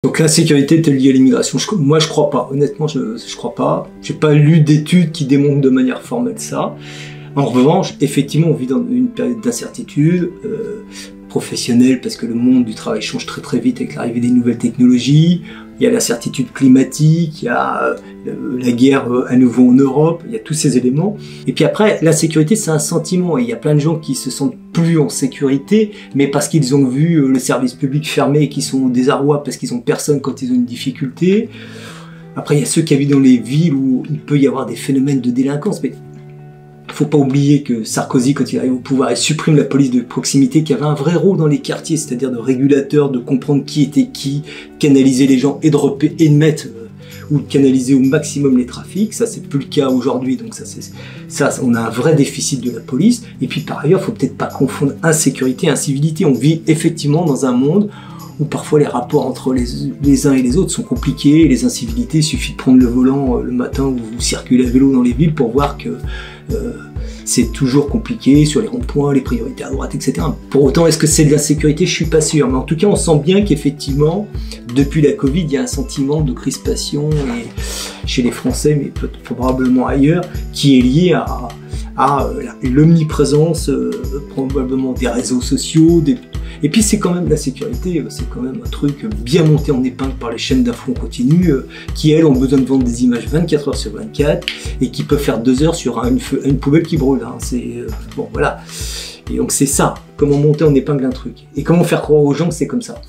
Donc l'insécurité est liée à l'immigration? Moi je crois pas, honnêtement je crois pas. J'ai pas lu d'études qui démontrent de manière formelle ça. En revanche, effectivement on vit dans une période d'incertitude professionnelle parce que le monde du travail change très très vite avec l'arrivée des nouvelles technologies. Il y a l'incertitude climatique, il y a la guerre à nouveau en Europe, il y a tous ces éléments. Et puis après, l'insécurité c'est un sentiment et il y a plein de gens qui se sentent plus en sécurité, mais parce qu'ils ont vu le service public fermé et qui sont au désarroi parce qu'ils ont personne quand ils ont une difficulté. Après, il y a ceux qui habitent dans les villes où il peut y avoir des phénomènes de délinquance, mais faut pas oublier que Sarkozy, quand il arrive au pouvoir, il supprime la police de proximité qui avait un vrai rôle dans les quartiers, c'est-à-dire de régulateur, de comprendre qui était qui, canaliser les gens et de mettre ou de canaliser au maximum les trafics. Ça, c'est plus le cas aujourd'hui, donc ça, on a un vrai déficit de la police. Et puis par ailleurs, faut peut-être pas confondre insécurité et incivilité. On vit effectivement dans un monde où parfois les rapports entre les uns et les autres sont compliqués, les incivilités, il suffit de prendre le volant le matin où vous circulez à vélo dans les villes pour voir que c'est toujours compliqué sur les ronds-points, les priorités à droite, etc. Pour autant, est-ce que c'est de l'insécurité? Je suis pas sûr, mais en tout cas, on sent bien qu'effectivement, depuis la Covid, il y a un sentiment de crispation chez les Français, mais probablement ailleurs, qui est lié à l'omniprésence probablement des réseaux sociaux, et puis c'est quand même la sécurité, c'est quand même un truc bien monté en épingle par les chaînes d'infos en continu, qui elles ont besoin de vendre des images 24 heures sur 24 et qui peuvent faire 2 heures sur une poubelle qui brûle. Hein. Bon voilà. Et donc c'est ça, comment monter en épingle un truc et comment faire croire aux gens que c'est comme ça.